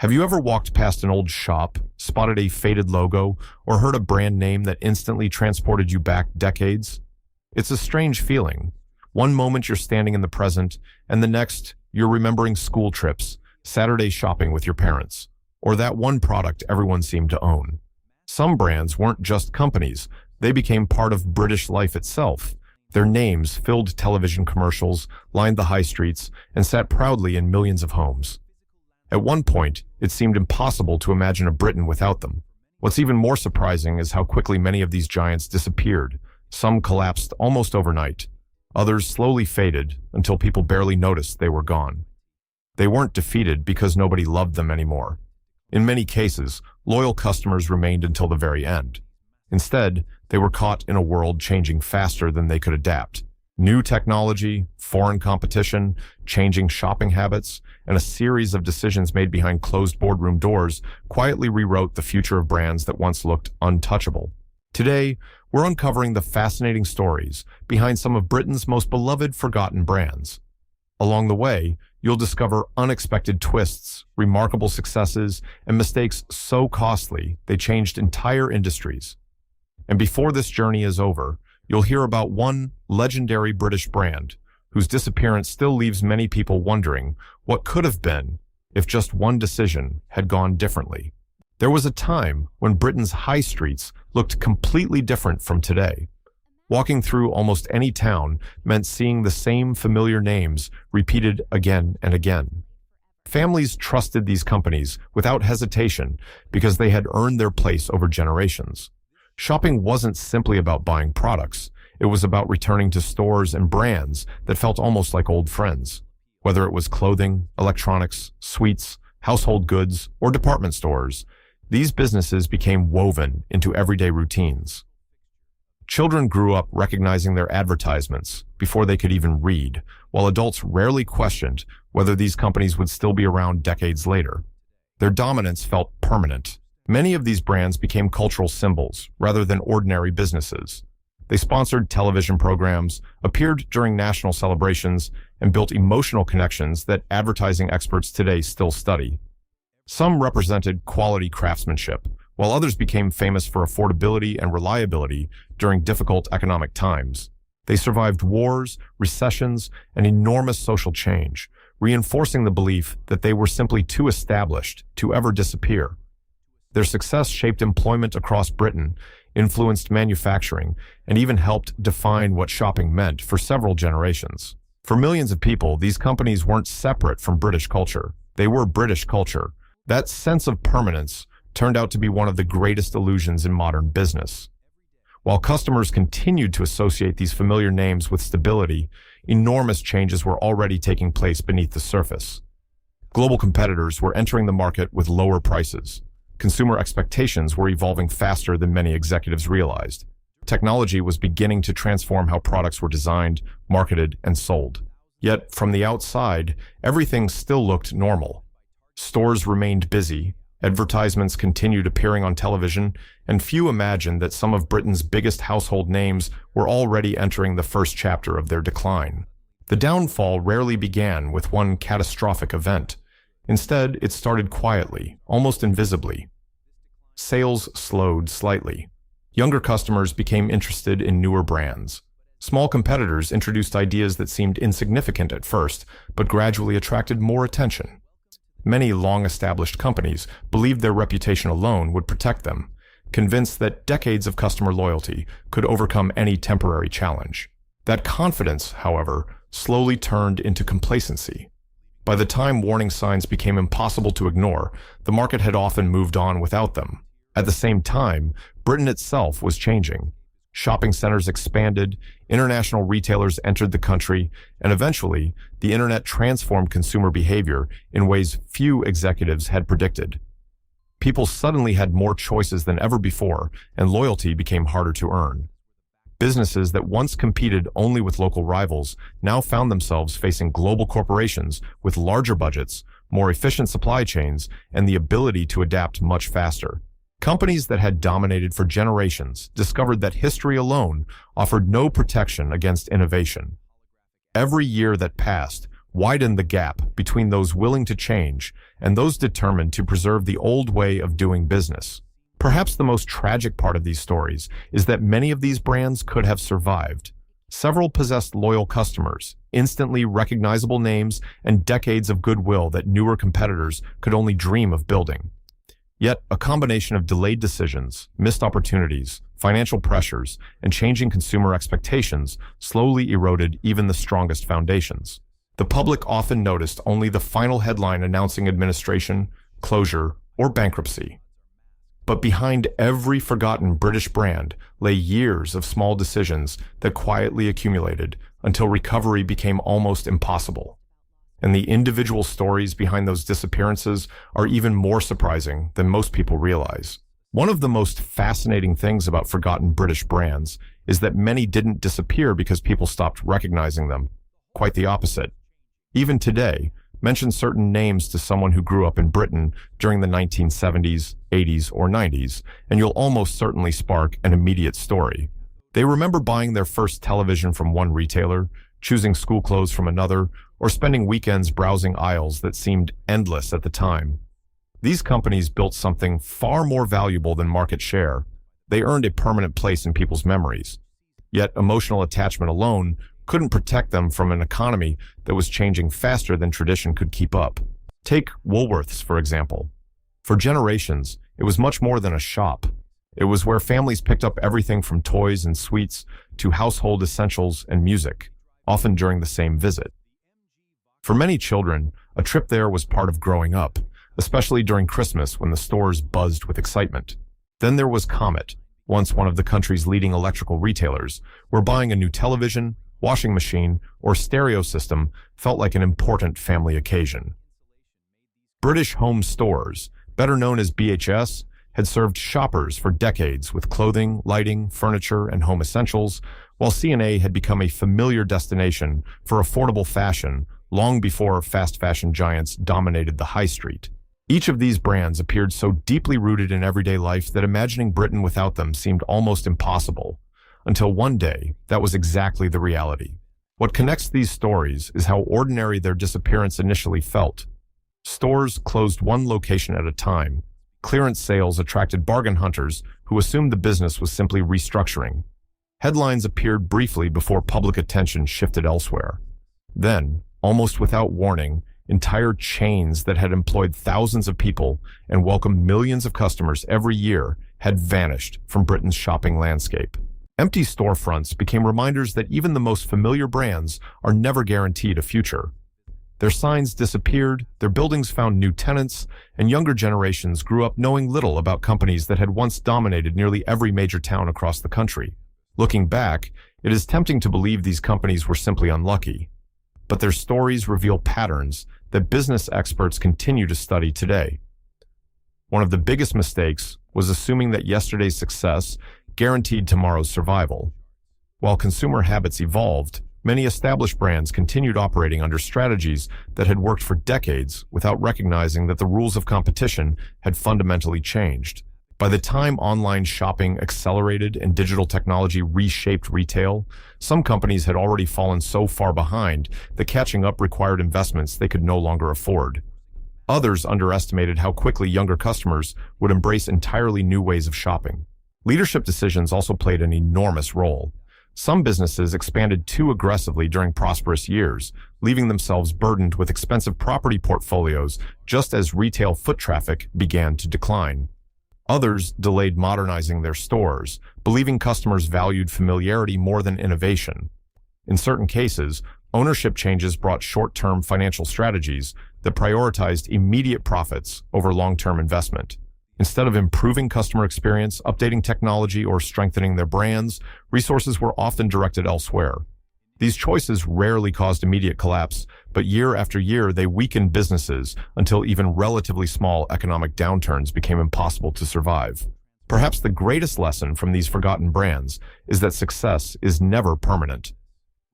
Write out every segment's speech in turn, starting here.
Have you ever walked past an old shop, spotted a faded logo, or heard a brand name that instantly transported you back decades? It's a strange feeling. One moment you're standing in the present, and the next you're remembering school trips, Saturday shopping with your parents, or that one product everyone seemed to own. Some brands weren't just companies, they became part of British life itself. Their names filled television commercials, lined the high streets, and sat proudly in millions of homes. At one point, it seemed impossible to imagine a Britain without them. What's even more surprising is how quickly many of these giants disappeared. Some collapsed almost overnight. Others slowly faded until people barely noticed they were gone. They weren't defeated because nobody loved them anymore. In many cases, loyal customers remained until the very end. Instead, they were caught in a world changing faster than they could adapt. New technology, foreign competition, changing shopping habits, and a series of decisions made behind closed boardroom doors quietly rewrote the future of brands that once looked untouchable. Today, we're uncovering the fascinating stories behind some of Britain's most beloved forgotten brands. Along the way, you'll discover unexpected twists, remarkable successes, and mistakes so costly they changed entire industries. And before this journey is over, you'll hear about one legendary British brand whose disappearance still leaves many people wondering what could have been if just one decision had gone differently. There was a time when Britain's high streets looked completely different from today. Walking through almost any town meant seeing the same familiar names repeated again and again. Families trusted these companies without hesitation because they had earned their place over generations. Shopping wasn't simply about buying products. It was about returning to stores and brands that felt almost like old friends. Whether it was clothing, electronics, sweets, household goods, or department stores, these businesses became woven into everyday routines. Children grew up recognizing their advertisements before they could even read, while adults rarely questioned whether these companies would still be around decades later. Their dominance felt permanent. Many of these brands became cultural symbols rather than ordinary businesses. They sponsored television programs, appeared during national celebrations, and built emotional connections that advertising experts today still study. Some represented quality craftsmanship, while others became famous for affordability and reliability during difficult economic times. They survived wars, recessions, and enormous social change, reinforcing the belief that they were simply too established to ever disappear. Their success shaped employment across Britain, influenced manufacturing, and even helped define what shopping meant for several generations. For millions of people, these companies weren't separate from British culture. They were British culture. That sense of permanence turned out to be one of the greatest illusions in modern business. While customers continued to associate these familiar names with stability, enormous changes were already taking place beneath the surface. Global competitors were entering the market with lower prices. Consumer expectations were evolving faster than many executives realized. Technology was beginning to transform how products were designed, marketed, and sold. Yet, from the outside, everything still looked normal. Stores remained busy, advertisements continued appearing on television, and few imagined that some of Britain's biggest household names were already entering the first chapter of their decline. The downfall rarely began with one catastrophic event. Instead, it started quietly, almost invisibly. Sales slowed slightly. Younger customers became interested in newer brands. Small competitors introduced ideas that seemed insignificant at first, but gradually attracted more attention. Many long-established companies believed their reputation alone would protect them, convinced that decades of customer loyalty could overcome any temporary challenge. That confidence, however, slowly turned into complacency. By the time warning signs became impossible to ignore, the market had often moved on without them. At the same time, Britain itself was changing. Shopping centers expanded, international retailers entered the country, and eventually, the internet transformed consumer behavior in ways few executives had predicted. People suddenly had more choices than ever before, and loyalty became harder to earn. Businesses that once competed only with local rivals now found themselves facing global corporations with larger budgets, more efficient supply chains, and the ability to adapt much faster. Companies that had dominated for generations discovered that history alone offered no protection against innovation. Every year that passed widened the gap between those willing to change and those determined to preserve the old way of doing business. Perhaps the most tragic part of these stories is that many of these brands could have survived. Several possessed loyal customers, instantly recognizable names, and decades of goodwill that newer competitors could only dream of building. Yet, a combination of delayed decisions, missed opportunities, financial pressures, and changing consumer expectations slowly eroded even the strongest foundations. The public often noticed only the final headline announcing administration, closure, or bankruptcy. But behind every forgotten British brand lay years of small decisions that quietly accumulated until recovery became almost impossible. And the individual stories behind those disappearances are even more surprising than most people realize. One of the most fascinating things about forgotten British brands is that many didn't disappear because people stopped recognizing them. Quite the opposite. Even today, mention certain names to someone who grew up in Britain during the 1970s, 80s, or 90s, and you'll almost certainly spark an immediate story. They remember buying their first television from one retailer, choosing school clothes from another, or spending weekends browsing aisles that seemed endless at the time. These companies built something far more valuable than market share. They earned a permanent place in people's memories. Yet emotional attachment alone couldn't protect them from an economy that was changing faster than tradition could keep up. Take Woolworths, for example. For generations, it was much more than a shop. It was where families picked up everything from toys and sweets to household essentials and music, often during the same visit. For many children, a trip there was part of growing up, especially during Christmas when the stores buzzed with excitement. Then there was Comet, once one of the country's leading electrical retailers, where buying a new television, washing machine, or stereo system felt like an important family occasion. British Home Stores, better known as BHS, had served shoppers for decades with clothing, lighting, furniture, and home essentials, while C&A had become a familiar destination for affordable fashion long before fast fashion giants dominated the high street. Each of these brands appeared so deeply rooted in everyday life that imagining Britain without them seemed almost impossible. Until one day, that was exactly the reality. What connects these stories is how ordinary their disappearance initially felt. Stores closed one location at a time. Clearance sales attracted bargain hunters who assumed the business was simply restructuring. Headlines appeared briefly before public attention shifted elsewhere. Then, almost without warning, entire chains that had employed thousands of people and welcomed millions of customers every year had vanished from Britain's shopping landscape. Empty storefronts became reminders that even the most familiar brands are never guaranteed a future. Their signs disappeared, their buildings found new tenants, and younger generations grew up knowing little about companies that had once dominated nearly every major town across the country. Looking back, it is tempting to believe these companies were simply unlucky. But their stories reveal patterns that business experts continue to study today. One of the biggest mistakes was assuming that yesterday's success guaranteed tomorrow's survival. While consumer habits evolved, many established brands continued operating under strategies that had worked for decades without recognizing that the rules of competition had fundamentally changed. By the time online shopping accelerated and digital technology reshaped retail, some companies had already fallen so far behind that catching up required investments they could no longer afford. Others underestimated how quickly younger customers would embrace entirely new ways of shopping. Leadership decisions also played an enormous role. Some businesses expanded too aggressively during prosperous years, leaving themselves burdened with expensive property portfolios just as retail foot traffic began to decline. Others delayed modernizing their stores, believing customers valued familiarity more than innovation. In certain cases, ownership changes brought short-term financial strategies that prioritized immediate profits over long-term investment. Instead of improving customer experience, updating technology, or strengthening their brands, resources were often directed elsewhere. These choices rarely caused immediate collapse, but year after year they weakened businesses until even relatively small economic downturns became impossible to survive. Perhaps the greatest lesson from these forgotten brands is that success is never permanent.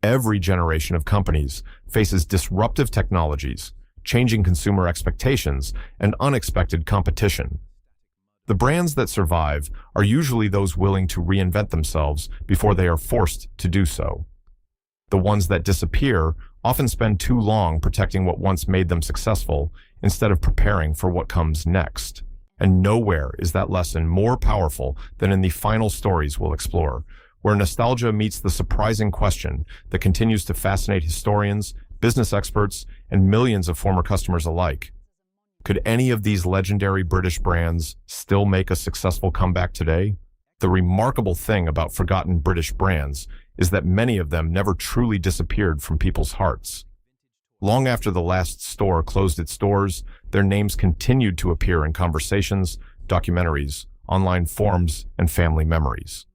Every generation of companies faces disruptive technologies, changing consumer expectations, and unexpected competition. The brands that survive are usually those willing to reinvent themselves before they are forced to do so. The ones that disappear often spend too long protecting what once made them successful instead of preparing for what comes next. And nowhere is that lesson more powerful than in the final stories we'll explore, where nostalgia meets the surprising question that continues to fascinate historians, business experts, and millions of former customers alike. Could any of these legendary British brands still make a successful comeback today? The remarkable thing about forgotten British brands is that many of them never truly disappeared from people's hearts. Long after the last store closed its doors, their names continued to appear in conversations, documentaries, online forums, and family memories.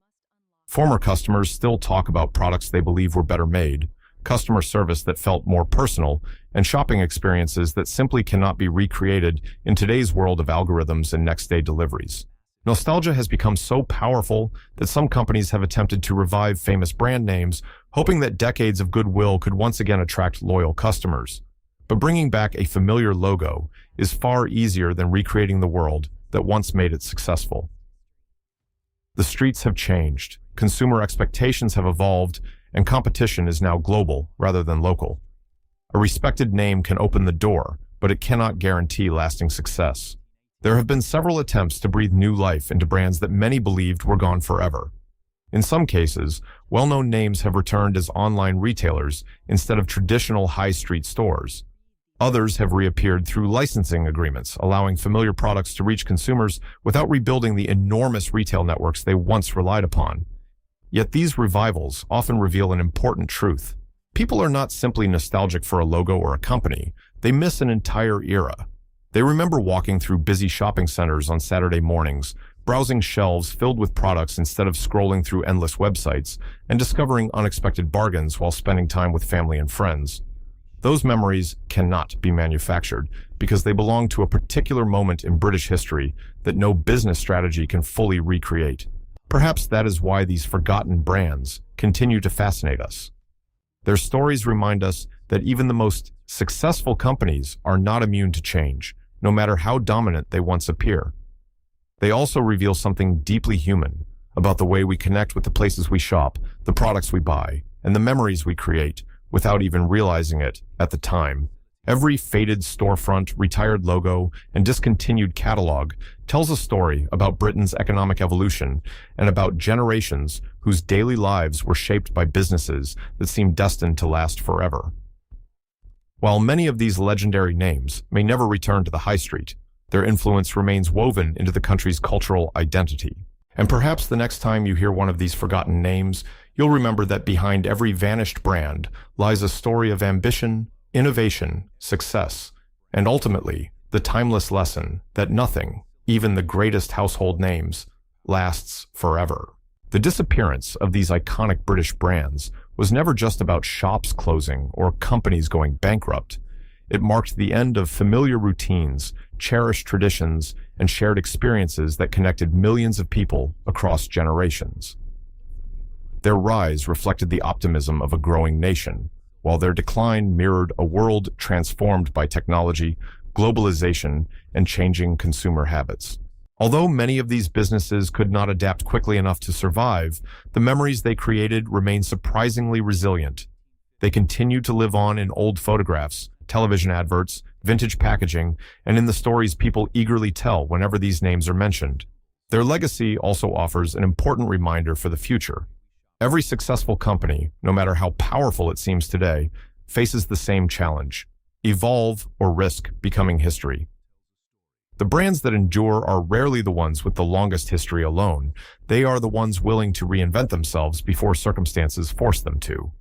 Former customers still talk about products they believe were better made, customer service that felt more personal, and shopping experiences that simply cannot be recreated in today's world of algorithms and next-day deliveries. Nostalgia has become so powerful that some companies have attempted to revive famous brand names, hoping that decades of goodwill could once again attract loyal customers. But bringing back a familiar logo is far easier than recreating the world that once made it successful. The streets have changed, consumer expectations have evolved, and competition is now global rather than local. A respected name can open the door, but it cannot guarantee lasting success. There have been several attempts to breathe new life into brands that many believed were gone forever. In some cases, well-known names have returned as online retailers instead of traditional high street stores. Others have reappeared through licensing agreements, allowing familiar products to reach consumers without rebuilding the enormous retail networks they once relied upon. Yet these revivals often reveal an important truth. People are not simply nostalgic for a logo or a company, they miss an entire era. They remember walking through busy shopping centers on Saturday mornings, browsing shelves filled with products instead of scrolling through endless websites, and discovering unexpected bargains while spending time with family and friends. Those memories cannot be manufactured because they belong to a particular moment in British history that no business strategy can fully recreate. Perhaps that is why these forgotten brands continue to fascinate us. Their stories remind us that even the most successful companies are not immune to change, no matter how dominant they once appear. They also reveal something deeply human about the way we connect with the places we shop, the products we buy, and the memories we create without even realizing it at the time. Every faded storefront, retired logo, and discontinued catalog tells a story about Britain's economic evolution and about generations whose daily lives were shaped by businesses that seemed destined to last forever. While many of these legendary names may never return to the high street, their influence remains woven into the country's cultural identity. And perhaps the next time you hear one of these forgotten names, you'll remember that behind every vanished brand lies a story of ambition, innovation, success, and ultimately, the timeless lesson that nothing, even the greatest household names, lasts forever. The disappearance of these iconic British brands was never just about shops closing or companies going bankrupt. It marked the end of familiar routines, cherished traditions, and shared experiences that connected millions of people across generations. Their rise reflected the optimism of a growing nation, while their decline mirrored a world transformed by technology, globalization, and changing consumer habits. Although many of these businesses could not adapt quickly enough to survive, the memories they created remain surprisingly resilient. They continue to live on in old photographs, television adverts, vintage packaging, and in the stories people eagerly tell whenever these names are mentioned. Their legacy also offers an important reminder for the future. Every successful company, no matter how powerful it seems today, faces the same challenge: evolve or risk becoming history. The brands that endure are rarely the ones with the longest history alone. They are the ones willing to reinvent themselves before circumstances force them to.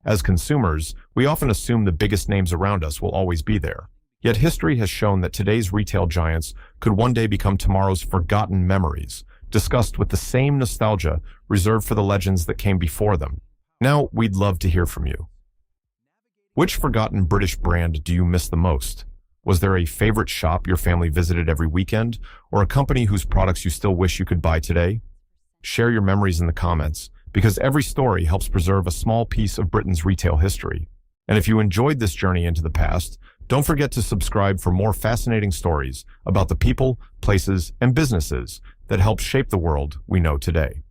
As consumers, we often assume the biggest names around us will always be there. Yet history has shown that today's retail giants could one day become tomorrow's forgotten memories, discussed with the same nostalgia reserved for the legends that came before them. Now, we'd love to hear from you. Which forgotten British brand do you miss the most? Was there a favorite shop your family visited every weekend, or a company whose products you still wish you could buy today? Share your memories in the comments, because every story helps preserve a small piece of Britain's retail history. And if you enjoyed this journey into the past, don't forget to subscribe for more fascinating stories about the people, places, and businesses that help shape the world we know today.